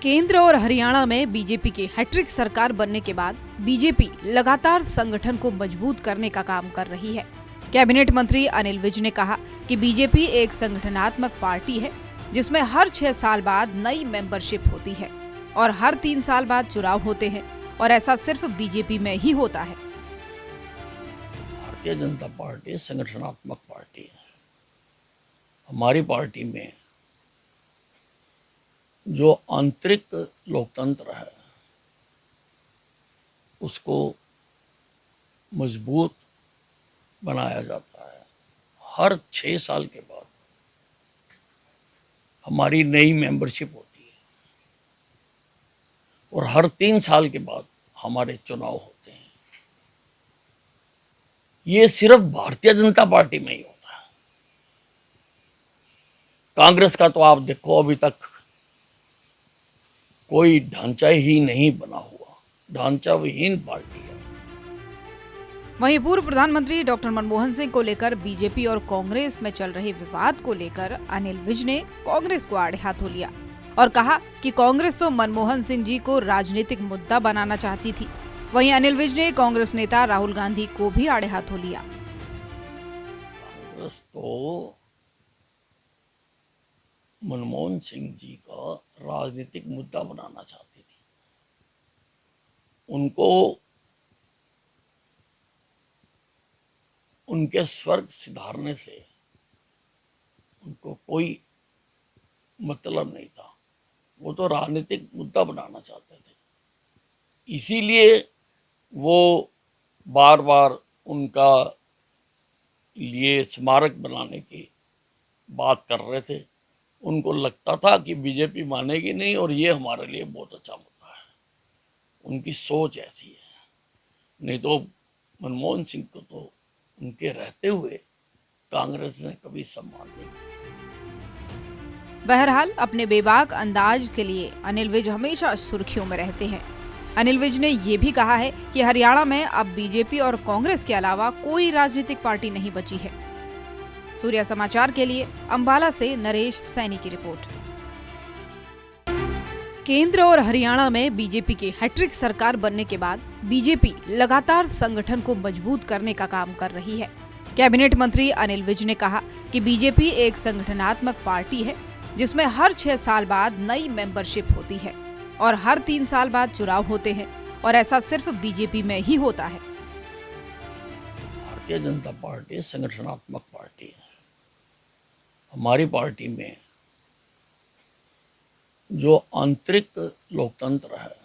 केंद्र और हरियाणा में बीजेपी की हैट्रिक सरकार बनने के बाद बीजेपी लगातार संगठन को मजबूत करने का काम कर रही है। कैबिनेट मंत्री अनिल विज ने कहा कि बीजेपी एक संगठनात्मक पार्टी है जिसमें हर 6 साल बाद नई मेंबरशिप होती है और हर 3 साल बाद चुनाव होते हैं और ऐसा सिर्फ बीजेपी में ही होता है। भारतीय जनता पार्टी संगठनात्मक पार्टी है। हमारी पार्टी में जो आंतरिक लोकतंत्र है उसको मजबूत बनाया जाता है। हर 6 साल के बाद हमारी नई मेंबरशिप होती है और हर 3 साल के बाद हमारे चुनाव होते हैं। ये सिर्फ भारतीय जनता पार्टी में ही होता है। कांग्रेस का तो आप देखो, अभी तक कोई ढांचा ही नहीं बना हुआ, ढांचा विहीन पार्टी है। वहीं पूर्व प्रधानमंत्री डॉक्टर मनमोहन सिंह को लेकर बीजेपी और कांग्रेस में चल रहे विवाद को लेकर अनिल विज ने कांग्रेस को आड़े हाथों लिया और कहा कि कांग्रेस तो मनमोहन सिंह जी को राजनीतिक मुद्दा बनाना चाहती थी। वहीं अनिल विज ने कांग्रेस नेता राहुल गांधी को भी आड़े हाथों लिया। कांग्रेस तो मनमोहन सिंह जी का राजनीतिक मुद्दा बनाना चाहती थी। उनको उनके स्वर्ग सिधारने से उनको कोई मतलब नहीं था। वो तो राजनीतिक मुद्दा बनाना चाहते थे, इसीलिए वो बार बार उनका लिए स्मारक बनाने की बात कर रहे थे। उनको लगता था कि बीजेपी मानेगी नहीं और ये हमारे लिए बहुत अच्छा मुद्दा है। उनकी सोच ऐसी है। नहीं तो मनमोहन सिंह को तो उनके रहते हुए कांग्रेस ने कभी सम्मान नहीं किया। बहरहाल अपने बेबाक अंदाज के लिए अनिल विज हमेशा सुर्खियों में रहते हैं। अनिल विज ने ये भी कहा है कि हरियाणा में अब बीजेपी और कांग्रेस के अलावा कोई राजनीतिक पार्टी नहीं बची है। सूर्या समाचार के लिए अंबाला से नरेश सैनी की रिपोर्ट। केंद्र और हरियाणा में बीजेपी की हैट्रिक सरकार बनने के बाद बीजेपी लगातार संगठन को मजबूत करने का काम कर रही है। कैबिनेट मंत्री अनिल विज ने कहा कि बीजेपी एक संगठनात्मक पार्टी है जिसमें हर 6 साल बाद नई मेंबरशिप होती है और हर 3 साल बाद चुनाव होते हैं और ऐसा सिर्फ बीजेपी में ही होता है। भारतीय जनता पार्टी संगठनात्मक पार्टी है। हमारी पार्टी में जो आंतरिक लोकतंत्र है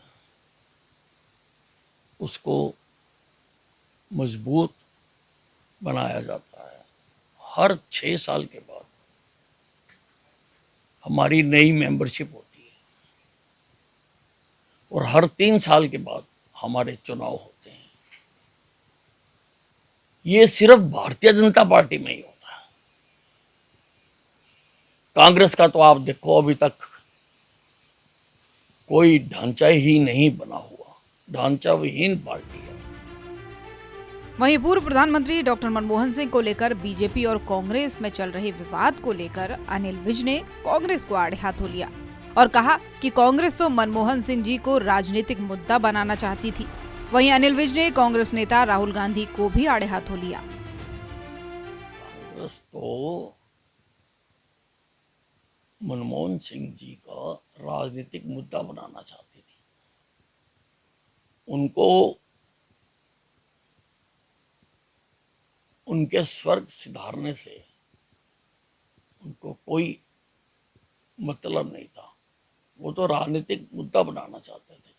उसको मजबूत बनाया जाता है। हर 6 साल के बाद हमारी नई मेंबरशिप होती है और हर 3 साल के बाद हमारे चुनाव होते हैं। ये सिर्फ भारतीय जनता पार्टी में ही होता है। कांग्रेस का तो आप देखो, अभी तक कोई ढांचा ही नहीं बना हुआ, ढांचा विहीन पार्टी है। वहीं पूर्व प्रधानमंत्री डॉक्टर मनमोहन सिंह को लेकर बीजेपी और कांग्रेस में चल रहे विवाद को लेकर अनिल विज ने कांग्रेस को आड़े हाथों लिया और कहा कि कांग्रेस तो मनमोहन सिंह जी को राजनीतिक मुद्दा बनाना चाहती थी। वहीं अनिल विज ने कांग्रेस नेता राहुल गांधी को भी आड़े हाथों लिया। कांग्रेस तो मनमोहन सिंह जी का राजनीतिक मुद्दा बनाना चाहती थी। उनको उनके स्वर्ग सिधारने से उनको कोई मतलब नहीं था। वो तो राजनीतिक मुद्दा बनाना चाहते थे,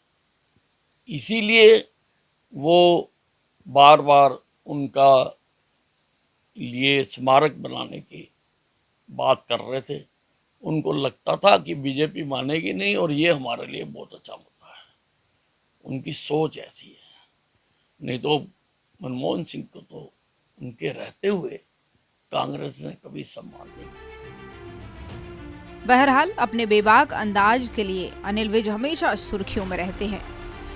इसीलिए वो बार बार उनका लिए स्मारक बनाने की बात कर रहे थे। उनको लगता था कि बीजेपी मानेगी नहीं और ये हमारे लिए बहुत अच्छा मुद्दा है। उनकी सोच ऐसी है। नहीं तो मनमोहन सिंह को तो उनके रहते हुए कांग्रेस ने कभी सम्मान नहीं किया। बहरहाल अपने बेबाक अंदाज के लिए अनिल विज हमेशा सुर्खियों में रहते हैं।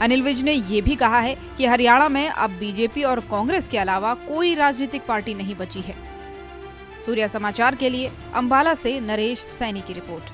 अनिल विज ने ये भी कहा है कि हरियाणा में अब बीजेपी और कांग्रेस के अलावा कोई राजनीतिक पार्टी नहीं बची है। सूर्या समाचार के लिए अंबाला से नरेश सैनी की रिपोर्ट।